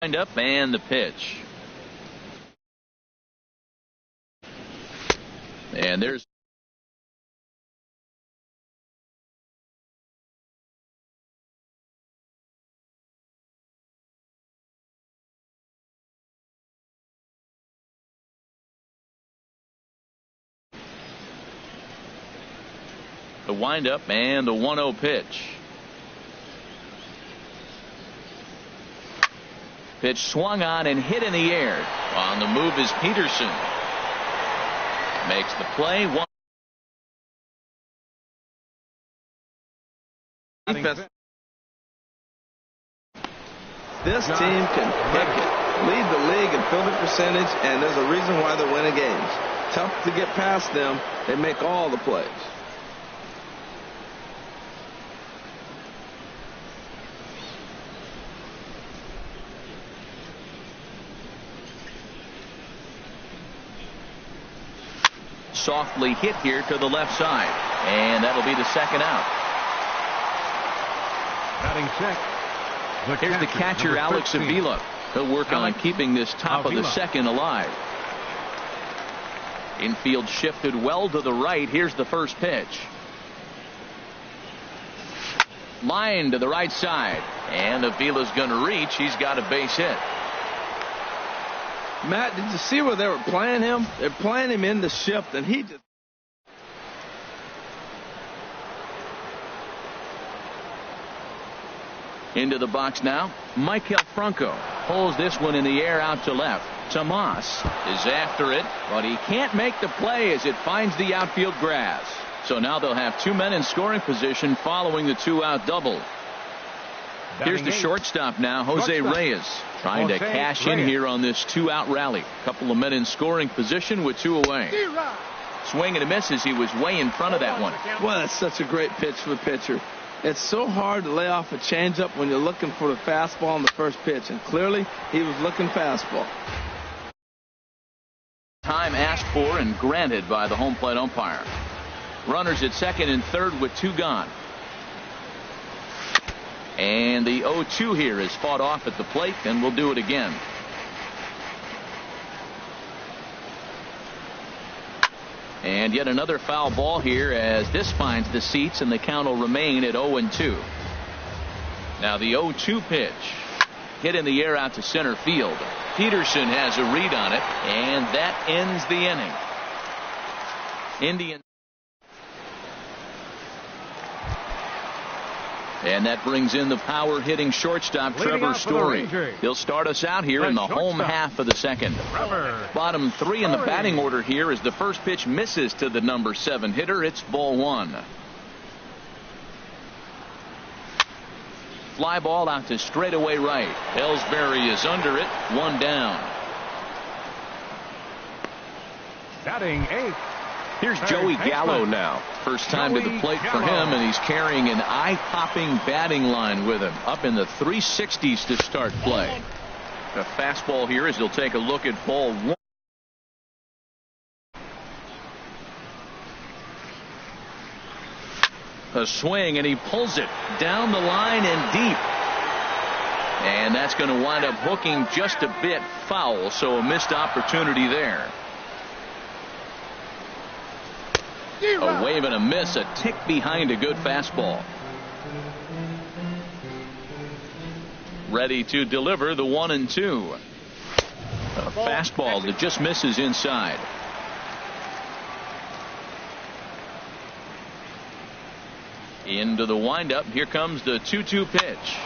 Wind up and the pitch. And there's the windup and the 1-0 pitch. Pitch swung on and hit in the air. On the move is Peterson. Makes the play. This team can kick it, lead the league in fielding percentage, and there's a reason why they're winning games. Tough to get past them. They make all the plays. Softly hit here to the left side, and that'll be the second out. Batting check. Here's the catcher, Alex Avila. He'll work on keeping this top of the second alive. Infield shifted well to the right. Here's the first pitch. Line to the right side, and Avila's going to reach. He's got a base hit. Matt, did you see where they were playing him? They're playing him in the shift, and he just... Into the box now. Michael Franco pulls this one in the air out to left. Tomas is after it, but he can't make the play as it finds the outfield grass. So now they'll have two men in scoring position following the two-out double. Here's the shortstop now, Jose Reyes, trying to cash in here on this two-out rally. Couple of men in scoring position with two away. Swing and a miss as he was way in front of that one. Well, that's such a great pitch for the pitcher. It's so hard to lay off a changeup when you're looking for the fastball on the first pitch, and clearly he was looking fastball. Time asked for and granted by the home plate umpire. Runners at second and third with two gone. And the 0-2 here is fought off at the plate, and we'll do it again. And yet another foul ball here as this finds the seats, and the count will remain at 0-2. Now the 0-2 pitch. Hit in the air out to center field. Peterson has a read on it, and that ends the inning. Indians. And that brings in the power hitting shortstop Trevor Story. He'll start us out here in the home half of the second. Bottom three in the batting order here as the first pitch misses to the number 7 hitter. It's ball one. Fly ball out to straightaway right. Ellsbury is under it. One down. Batting 8th. Here's Joey Gallo now. First time to the plate for him, and he's carrying an eye-popping batting line with him. Up in the 360s to start play. A fastball here as he'll take a look at ball one. A swing, and he pulls it down the line and deep. And that's going to wind up hooking just a bit foul, so a missed opportunity there. A wave and a miss, a tick behind a good fastball. Ready to deliver the 1-2. A fastball that just misses inside. Into the windup. Here comes the 2-2 pitch.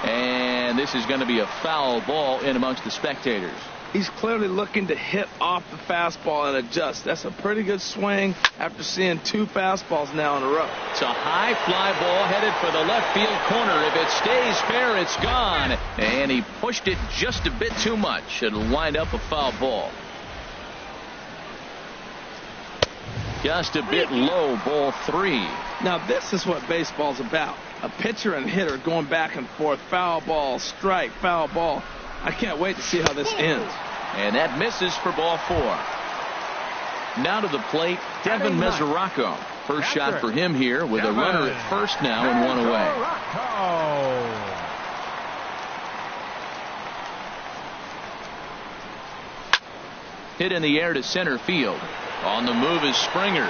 And this is going to be a foul ball in amongst the spectators. He's clearly looking to hit off the fastball and adjust. That's a pretty good swing after seeing two fastballs now in a row. It's a high fly ball headed for the left field corner. If it stays fair, it's gone. And he pushed it just a bit too much. It'll wind up a foul ball. Just a bit low, ball 3. Now this is what baseball's about. A pitcher and hitter going back and forth. Foul ball, strike, foul ball. I can't wait to see how this ends. And that misses for ball 4. Now to the plate, Devin Mesoraco. First shot for him here with a runner at first now and one away. Hit in the air to center field. On the move is Springer.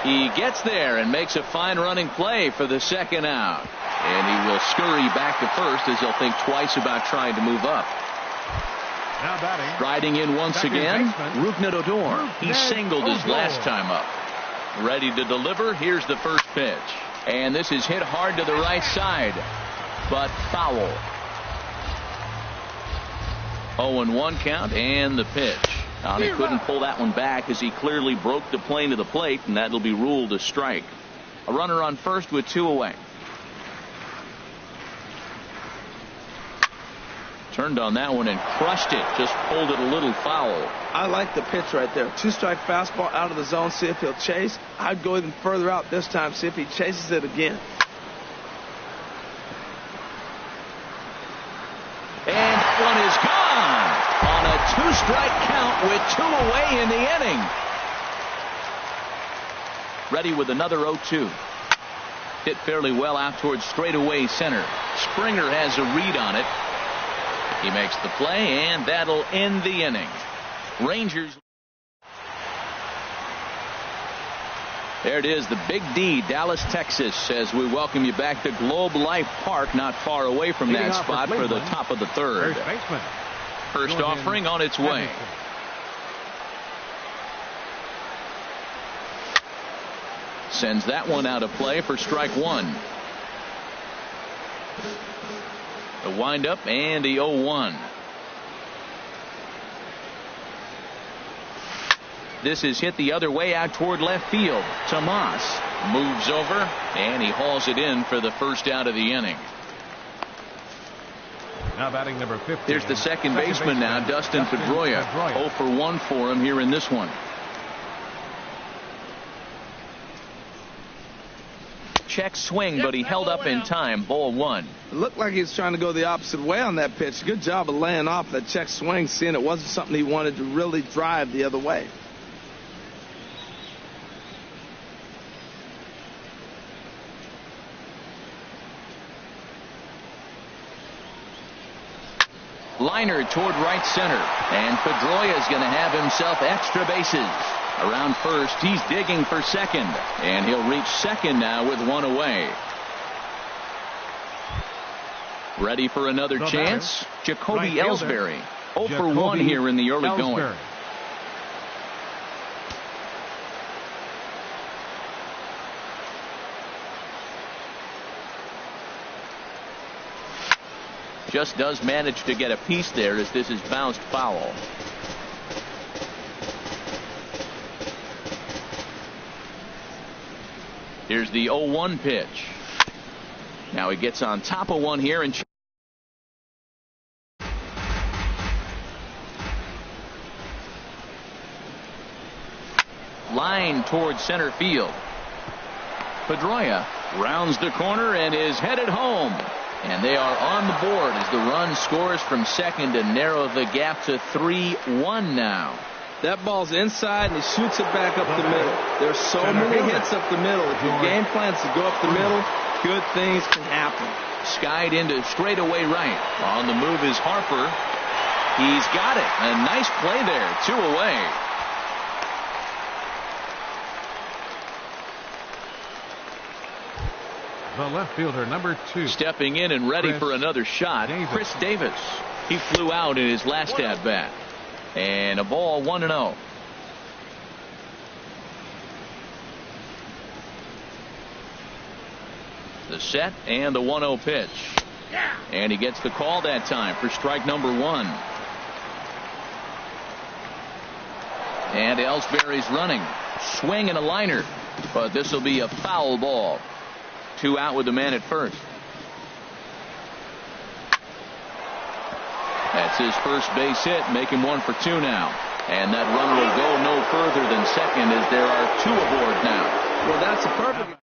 He gets there and makes a fine running play for the second out. And he will scurry back to first as he'll think twice about trying to move up. Now batting. Riding in once again, Rougned Odor. He singled his Odor. last time up. Ready to deliver. Here's the first pitch. And this is hit hard to the right side, but foul. 0-1 count and the pitch. Now he couldn't pull that one back as he clearly broke the plane to the plate, and that'll be ruled a strike. A runner on first with 2 away. Turned on that one and crushed it. Just pulled it a little foul. I like the pitch right there. 2-strike fastball out of the zone. See if he'll chase. I'd go even further out this time. See if he chases it again. And that one is gone on a 2-strike count with 2 away in the inning. Ready with another 0-2. Hit fairly well out towards straightaway center. Springer has a read on it. He makes the play, and that'll end the inning. Rangers. There it is, the Big D, Dallas, Texas, as we welcome you back to Globe Life Park, not far away from that spot for the top of the third. First offering on its way. Sends that one out of play for strike one. The windup and the 0-1. This is hit the other way out toward left field. Tomas moves over and he hauls it in for the first out of the inning. Now batting number 15. Here's the second baseman now, Dustin Pedroia. 0 for 1 for him here in this one. Check swing, but he held up in time. Ball 1. It looked like he was trying to go the opposite way on that pitch. Good job of laying off that check swing, seeing it wasn't something he wanted to really drive the other way. Liner toward right center, and Pedroia is going to have himself extra bases. Around first, he's digging for second, and he'll reach second now with 1 away. Ready for another chance? Jacoby Ellsbury. 0 for 1 here in the early going. Just does manage to get a piece there as this is bounced foul. Here's the 0-1 pitch. Now he gets on top of one here and line towards center field. Pedroia rounds the corner and is headed home. And they are on the board as the run scores from second to narrow the gap to 3-1 now. That ball's inside, and he shoots it back up the middle. There's so many hits up the middle. If your game plans to go up the middle, good things can happen. Skied into straightaway right. On the move is Harper. He's got it. A nice play there. 2 away. The left fielder, number 2. Stepping in and ready for another shot, Chris Davis. He flew out in his last at bat. And a ball 1-0. The set and the 1-0 pitch. And he gets the call that time for strike number 1. And Ellsbury's running. Swing and a liner. But this will be a foul ball. 2 out with the man at first. That's his first base hit, make him 1 for 2 now. And that run will go no further than second as there are 2 aboard now. Well, that's a perfect.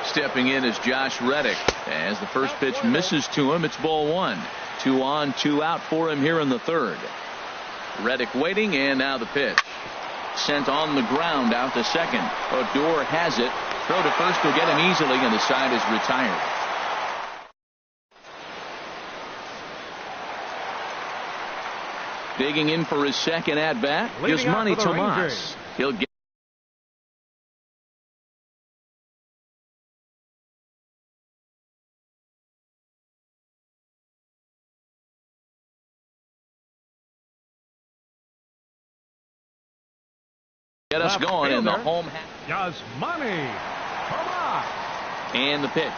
Stepping in is Josh Reddick. As the first pitch misses to him, it's ball 1. 2 on, 2 out for him here in the third. Reddick waiting, and now the pitch. Sent on the ground out to second. Odor has it, Throw to first will get him easily, and the side is retired. Digging in for his second at bat is Manny Tomas. He'll get us going in the home half. Yasmani Tomas. And the pitch.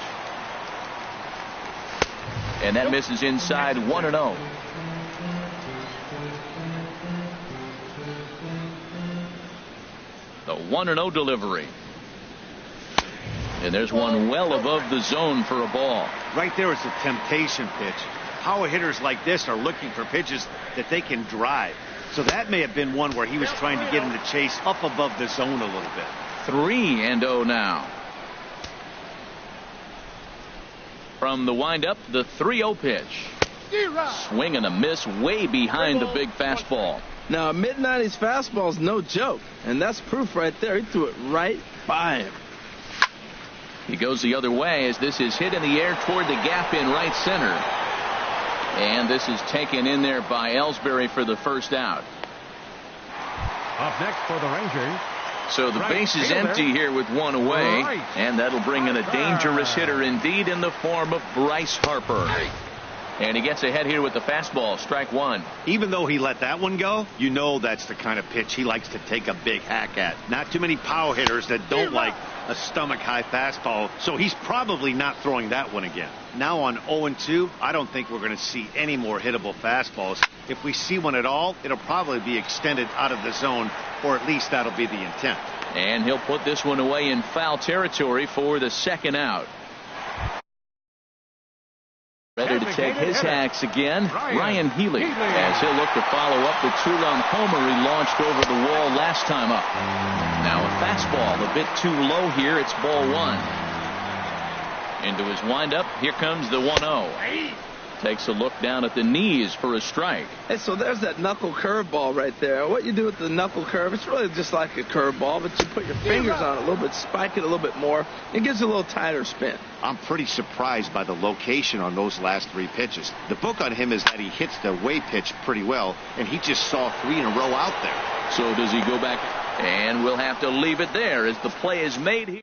And that misses inside 1-0. The 1-0 delivery. And there's one well above the zone for a ball. Right there is a temptation pitch. Power hitters like this are looking for pitches that they can drive. So that may have been one where he was trying to get him to chase up above the zone a little bit. 3-0 now. From the windup, the 3-0 pitch. Swing and a miss way behind the big fastball. Now, a mid-90s fastball is no joke, and that's proof right there. He threw it right by him. He goes the other way as this is hit in the air toward the gap in right center. And this is taken in there by Ellsbury for the first out. Up next for the Rangers. So the base is empty here with one away. And that'll bring in a dangerous hitter indeed in the form of Bryce Harper. And he gets ahead here with the fastball. Strike one. Even though he let that one go, you know that's the kind of pitch he likes to take a big hack at. Not too many power hitters that don't like a stomach-high fastball, so he's probably not throwing that one again. Now on 0-2, I don't think we're going to see any more hittable fastballs. If we see one at all, it'll probably be extended out of the zone, or at least that'll be the intent. And he'll put this one away in foul territory for the second out. Ready to take his hacks again, Ryan Healy, as he'll look to follow up the two-run homer he launched over the wall last time up. Now a fastball a bit too low here. It's ball one. Into his windup. Here comes the 1-0. Takes a look down at the knees for a strike. Hey, so there's that knuckle curveball right there. What you do with the knuckle curve, it's really just like a curveball, but you put your fingers on it a little bit, spike it a little bit more. It gives you a little tighter spin. I'm pretty surprised by the location on those last three pitches. The book on him is that he hits the way pitch pretty well, and he just saw three in a row out there. So does he go back? And we'll have to leave it there as the play is made here.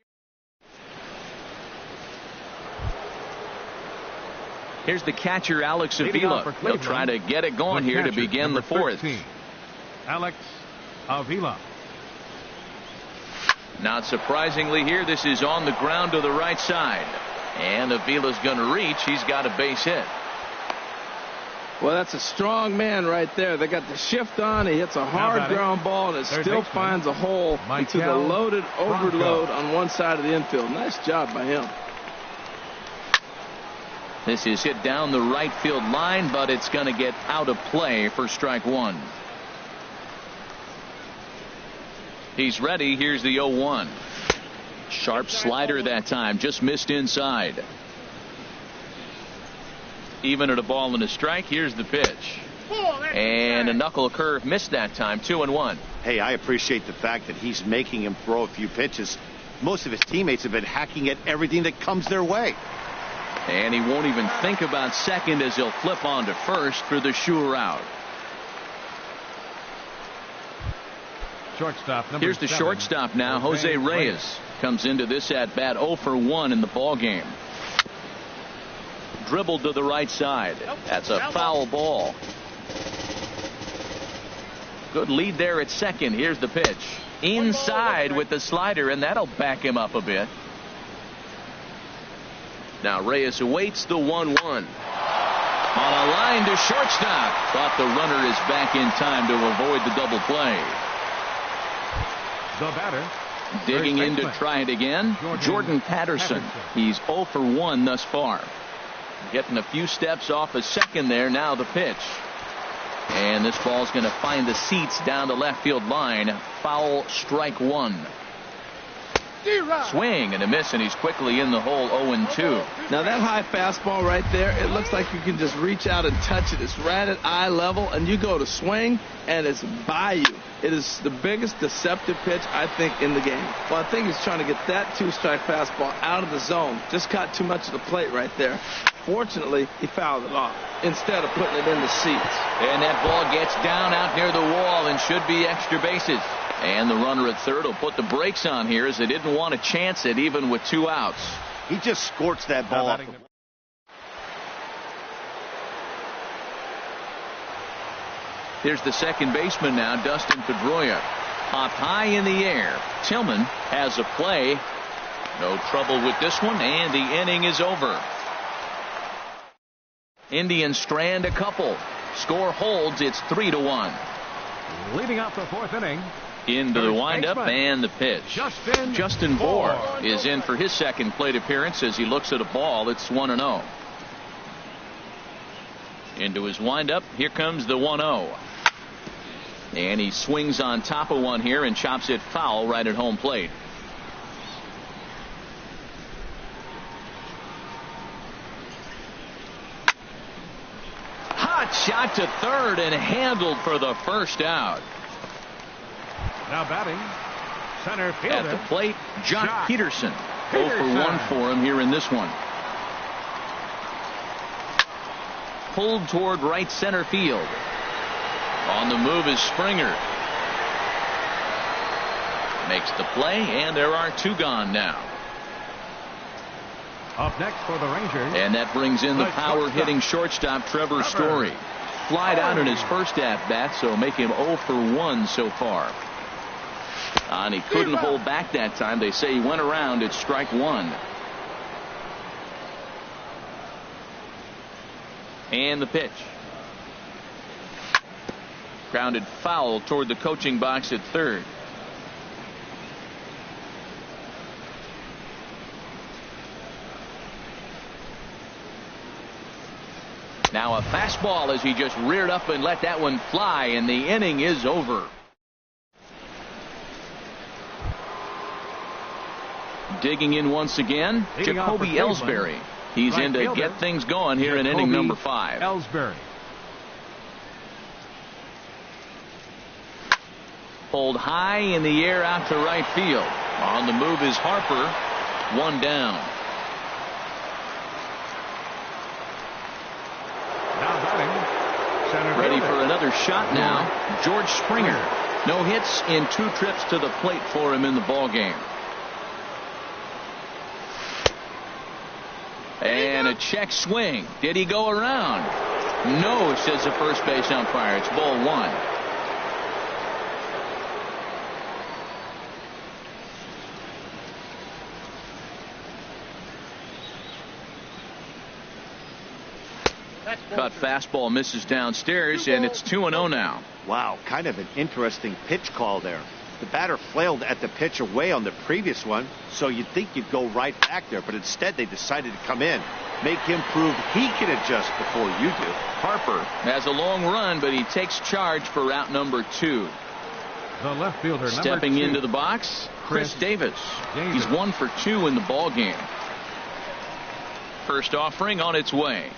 Here's the catcher, Alex Avila. He'll try to get it going here to begin the fourth. 13, Alex Avila. Not surprisingly here, this is on the ground to the right side. And Avila's going to reach. He's got a base hit. Well, that's a strong man right there. They got the shift on. He hits a hard ground ball, and it still finds a hole into the loaded overload on one side of the infield. Nice job by him. This is hit down the right field line, but it's going to get out of play for strike one. He's ready. Here's the 0-1. Sharp slider that time. Just missed inside. Even at a ball and a strike. Here's the pitch. And a knuckle curve missed that time. 2-1. Hey, I appreciate the fact that he's making him throw a few pitches. Most of his teammates have been hacking at everything that comes their way. And he won't even think about second as he'll flip on to first for the sure out. Shortstop number Here's the 7, shortstop now. Jose Reyes comes into this at bat 0 for 1 in the ball game. Dribbled to the right side. That's a foul ball. Good lead there at second. Here's the pitch. Inside with the slider, and that'll back him up a bit. Now Reyes awaits the 1-1. On a line to shortstop. Thought the runner is back in time to avoid the double play. The batter. Digging in to try it again. Jordan Patterson. He's 0 for 1 thus far. Getting a few steps off a second there. Now the pitch. And this ball's going to find the seats down the left field line. Foul, strike one. Swing and a miss, and he's quickly in the hole 0-2. Now that high fastball right there, it looks like you can just reach out and touch it. It's right at eye level, and you go to swing, and it's by you. It is the biggest deceptive pitch, I think, in the game. Well, I think he's trying to get that two-strike fastball out of the zone. Just caught too much of the plate right there. Fortunately, he fouled it off instead of putting it in the seats. And that ball gets down out near the wall and should be extra bases. And the runner at third will put the brakes on here as they didn't want to chance it even with 2 outs. He just scorched that ball off. Here's the second baseman now, Dustin Pedroia. Popped high in the air. Tillman has a play. No trouble with this one, and the inning is over. Indians strand a couple. Score holds. It's 3-1. Leading out the 4th inning. Into the windup and the pitch. Justin Bour is in for his second plate appearance as he looks at a ball. It's 1-0. Into his windup. Here comes the 1-0. And he swings on top of one here and chops it foul right at home plate. Hot shot to third and handled for the first out. Now batting, center fielder. At the plate, Jock Peterson. 0 for 1 for him here in this one. Pulled toward right center field. On the move is Springer. Makes the play, and there are 2 gone now. Up next for the Rangers. And that brings in the power-hitting shortstop Trevor Story. Flied out in his first at-bat, so make him 0 for 1 so far. And he couldn't hold back that time. They say he went around at strike 1. And the pitch. Grounded foul toward the coaching box at third. Now a fastball as he just reared up and let that one fly, and the inning is over. Digging in once again, Jacoby Ellsbury. He's in to get things going here in inning number 5. Ellsbury. Pulled high in the air out to right field. On the move is Harper. 1 down. Now batting, center Ready fielder. for another shot now. George Springer. No hits in 2 trips to the plate for him in the ball game. And a check swing. Did he go around? No, says the first base umpire. It's ball 1. Cut fastball misses downstairs, and it's 2-0 now. Wow, kind of an interesting pitch call there. The batter flailed at the pitch away on the previous one, so you'd think you'd go right back there, but instead they decided to come in, make him prove he can adjust before you do. Harper has a long run, but he takes charge for route number 2. The left fielder, stepping number 2. into the box, Chris Davis. He's 1 for 2 in the ball game. First offering on its way.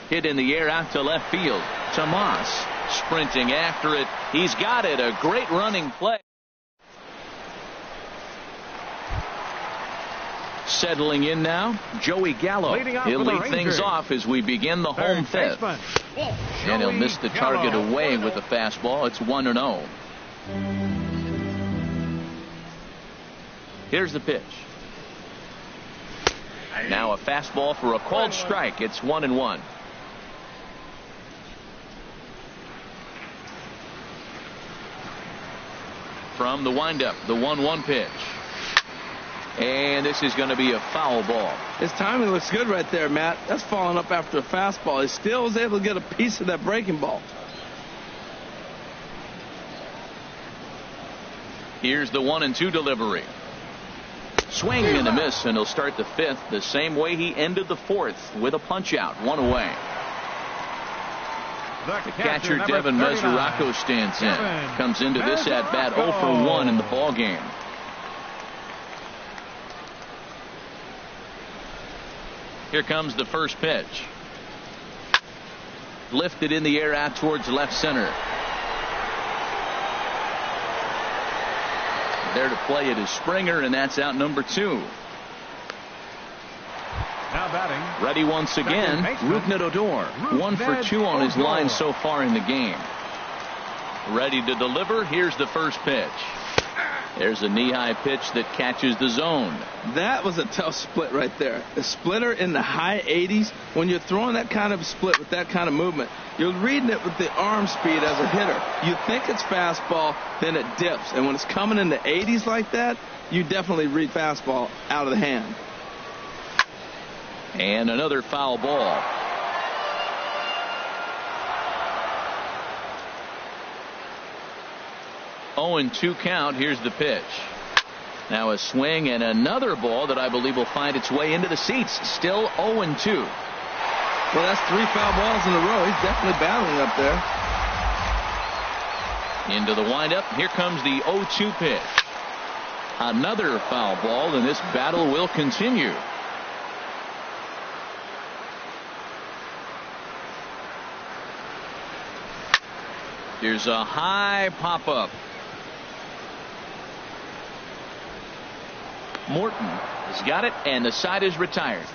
Hit in the air out to left field. Tomas sprinting after it. He's got it. A great running play. Settling in now, Joey Gallo. He'll lead things off as we begin the home 5th. And he'll miss the target away with the fastball. It's 1-0. Here's the pitch. Now a fastball for a called strike. It's 1-1. From the windup, the 1-1 pitch. And this is going to be a foul ball. His timing looks good right there, Matt. That's falling up after a fastball. He still was able to get a piece of that breaking ball. Here's the 1-2 delivery. Swing and a miss, and he'll start the 5th the same way he ended the 4th with a punch out, 1 away. The catcher, Devin Mesoraco, stands in. Comes into this at-bat 0 for 1 in the ballgame. Here comes the first pitch. Lifted in the air out towards left center. There to play it is Springer, and that's out number 2. Now batting. Ready once again, Rougned Odor. 1 for 2 on his line so far in the game. Ready to deliver. Here's the first pitch. There's a knee-high pitch that catches the zone. That was a tough split right there. A splitter in the high 80s. When you're throwing that kind of split with that kind of movement, you're reading it with the arm speed as a hitter. You think it's fastball, then it dips. And when it's coming in the 80s like that, you definitely read fastball out of the hand. And another foul ball. Oh, and 2 count. Here's the pitch. Now a swing and another ball that I believe will find its way into the seats. Still 0 and 2. Well, that's 3 foul balls in a row. He's definitely battling up there. Into the windup. Here comes the 0-2 pitch. Another foul ball, and this battle will continue. Here's a high pop-up. Morton has got it, and the side is retired.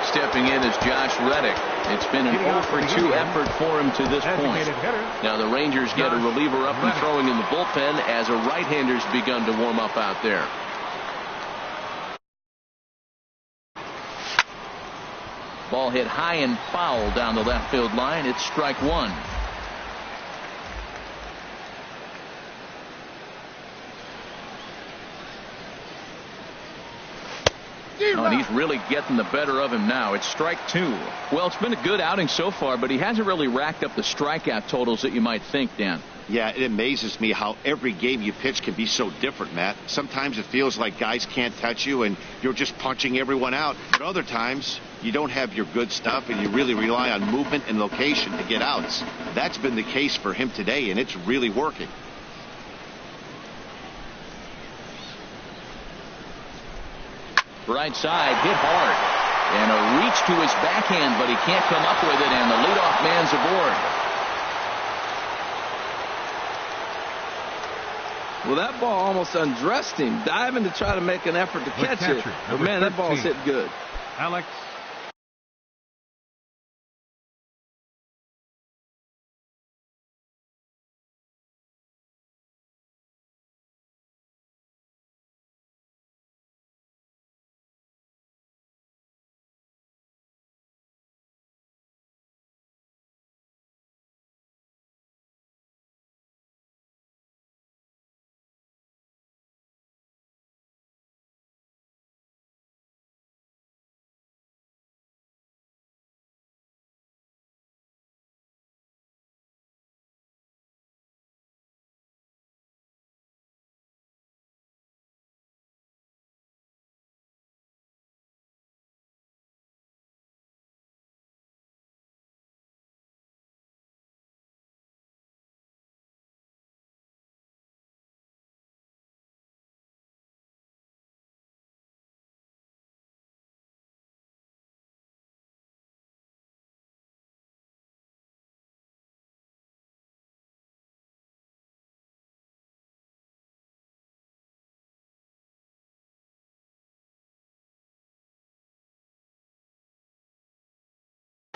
Stepping in is Josh Reddick. It's been an 0 for 2 effort for him to this point. Now the Rangers get a reliever up and throwing in the bullpen as a right-hander's begun to warm up out there. Ball hit high and foul down the left field line. It's strike 1. Oh, and he's really getting the better of him now. It's strike 2. Well, it's been a good outing so far, but he hasn't really racked up the strikeout totals that you might think, Dan. Yeah, it amazes me how every game you pitch can be so different, Matt. Sometimes it feels like guys can't touch you and you're just punching everyone out. But other times you don't have your good stuff and you really rely on movement and location to get outs. That's been the case for him today, and it's really working. Right side, hit hard. And a reach to his backhand, but he can't come up with it, and the leadoff man's aboard. Well, that ball almost undressed him, diving to try to make an effort to catch it. But man, that ball's hit good. Alex.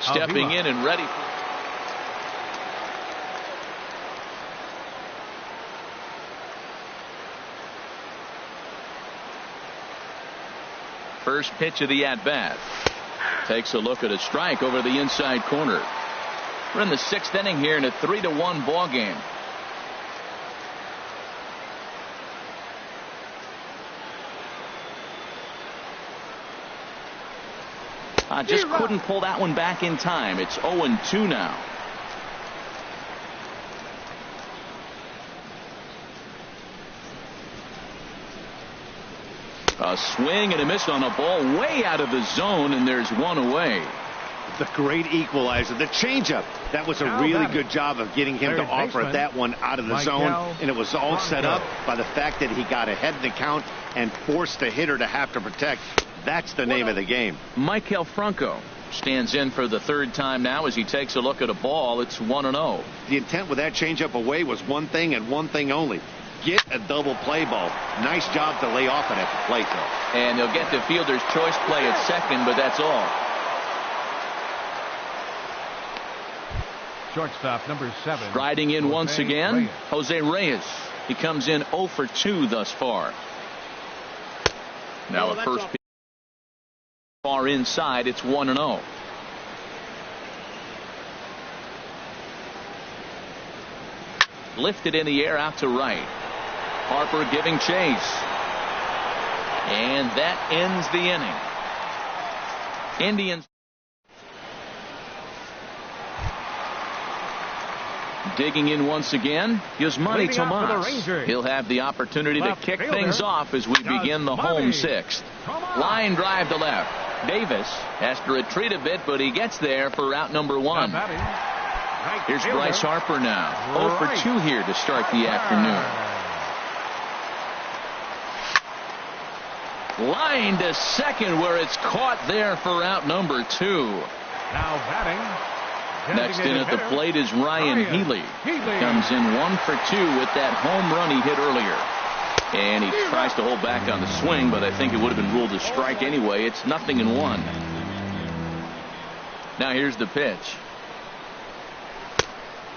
Stepping in and ready. First pitch of the at-bat. Takes a look at a strike over the inside corner. We're in the 6th inning here in a 3-1 ball game. Just couldn't pull that one back in time. It's 0-2 now. A swing and a miss on a ball way out of the zone, and there's one away. The great equalizer, the changeup. That was a really good job of getting him to offer that one out of the zone, and it was all set up by the fact that he got ahead in the count and forced the hitter to have to protect. That's the name of the game. Maikel Franco stands in for the third time now as he takes a look at a ball. It's 1-0. The intent with that changeup away was one thing and one thing only. Get a double play ball. Nice job to lay off it at the plate, though. And he'll get the fielder's choice play at second, but that's all. Shortstop number 7. Striding in once again, Jose Reyes. He comes in 0 for 2 thus far. Now a first pitch far inside. It's 1-0. Lifted in the air out to right. Harper giving chase. And that ends the inning. Indians digging in once again. Yasmani Tomas. He'll have the opportunity to kick things off as we begin the home sixth. Line drive to left. Davis has to retreat a bit, but he gets there for out number 1. Here's Bryce Harper now. 0 for 2 here to start the afternoon. Line to second where it's caught there for out number 2. Now batting. Next in at the plate is Ryan Healy. Comes in 1 for 2 with that home run he hit earlier. And he tries to hold back on the swing, but I think it would have been ruled a strike anyway. It's 0-1. Now here's the pitch.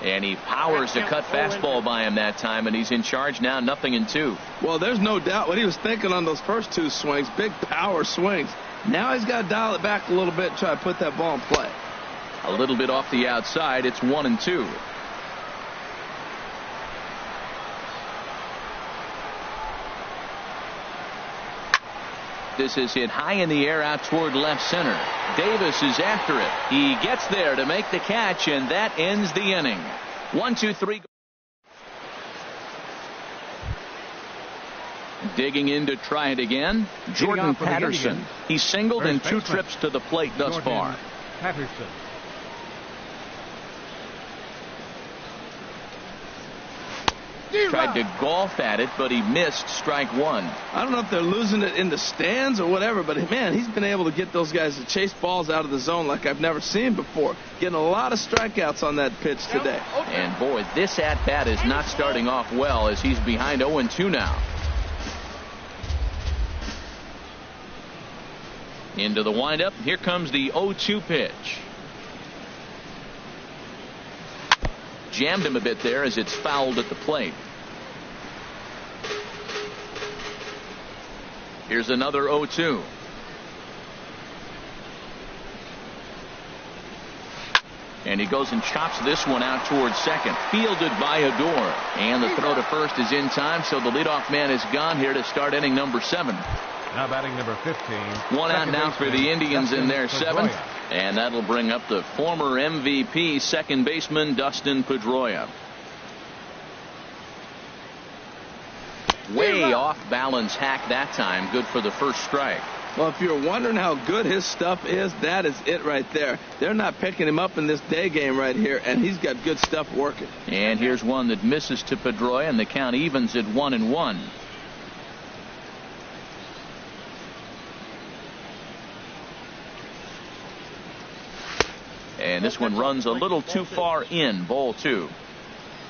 And he powers a cut fastball by him that time, and he's in charge now, 0-2. Well, there's no doubt what he was thinking on those first 2 swings. Big power swings. Now he's got to dial it back a little bit and try to put that ball in play. A little bit off the outside. It's 1-2. This is hit high in the air out toward left center. Davis is after it. He gets there to make the catch, and that ends the inning. 1-2-3. Digging in to try it again. Jordan Patterson. He's singled in 2 trips to the plate thus far. Patterson. Tried to golf at it, but he missed strike 1. I don't know if they're losing it in the stands or whatever, but man, he's been able to get those guys to chase balls out of the zone like I've never seen before. Getting a lot of strikeouts on that pitch today. And boy, this at-bat is not starting off well as he's behind 0-2 now. Into the windup. Here comes the 0-2 pitch. Jammed him a bit there as it's fouled at the plate. Here's another 0-2. And he goes and chops this one out towards second. Fielded by Odor. And the throw to first is in time, so the leadoff man is gone here to start inning number 7. Now batting number 15. One out now for the Indians in their 7th. And that'll bring up the former MVP second baseman Dustin Pedroia. Way off balance hack that time. Good for the first strike. Well, if you're wondering how good his stuff is, that is it right there. They're not picking him up in this day game right here, and he's got good stuff working. And here's one that misses to Pedroia, and the count evens at 1-1. And this one runs a little too far in. Ball 2.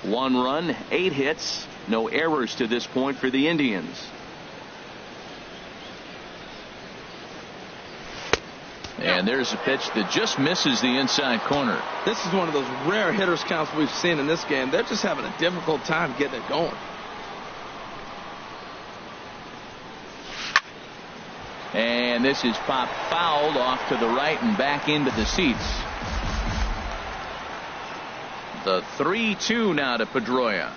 1 run, 8 hits, no errors to this point for the Indians. And there's a pitch that just misses the inside corner. This is one of those rare hitters counts we've seen in this game. They're just having a difficult time getting it going. And this is popped fouled off to the right and back into the seats. The 3-2 now to Pedroia.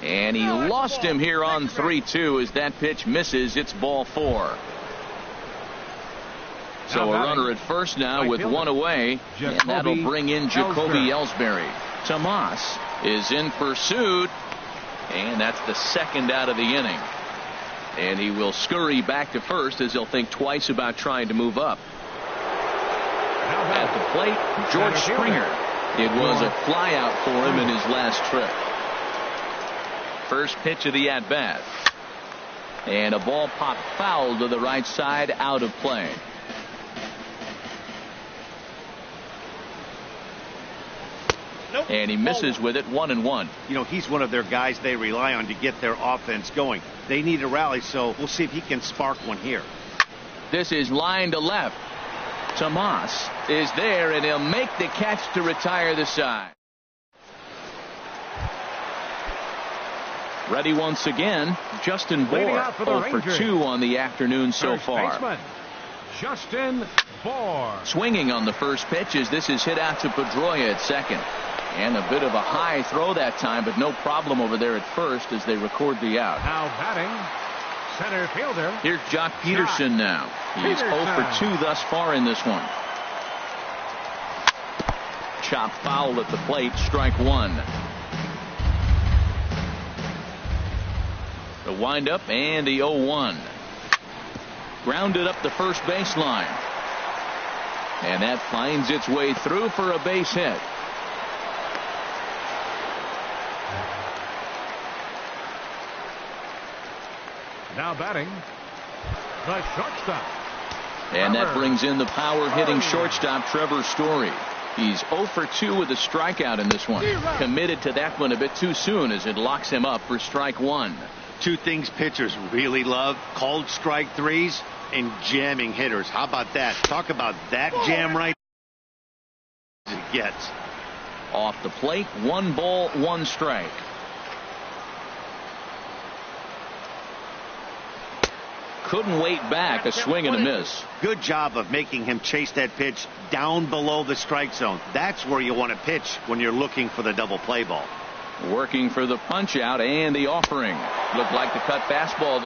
And he lost him here on 3-2 as that pitch misses. It's ball 4. So a runner at first now with 1 away. And that'll bring in Jacoby Ellsbury. Tomas is in pursuit. And that's the second out of the inning. And he will scurry back to first as he'll think twice about trying to move up. At the plate, George Springer. It was a fly out for him in his last trip. First pitch of the at bat. And a ball popped foul to the right side, out of play. And he misses with it, 1-1. You know, he's one of their guys they rely on to get their offense going. They need a rally, so we'll see if he can spark one here. This is line to left. Tomas is there, and he'll make the catch to retire the side. Ready once again, Justin Bour, 0 for 2 on the afternoon so far. Baseman, Justin Bour. Swinging on the first pitch as this is hit out to Pedroia at second. And a bit of a high throw that time, but no problem over there at first as they record the out. Now batting, center fielder. Here's Jock Peterson now. He's 0 for 2 thus far in this one. Chop foul at the plate, strike one. The windup and the 0-1. Grounded up the first baseline. And that finds its way through for a base hit. Now batting, the shortstop. And that brings in the power hitting shortstop Trevor Story. He's 0 for 2 with a strikeout in this one. Committed to that one a bit too soon as it locks him up for strike one. Two things pitchers really love: called strike threes and jamming hitters. How about that? Talk about that jam right it gets. Off the plate, 1 ball, 1 strike. Couldn't wait back, a swing and a miss. Good job of making him chase that pitch down below the strike zone. That's where you want to pitch when you're looking for the double play ball. Working for the punch out and the offering. Looked like the cut fastball.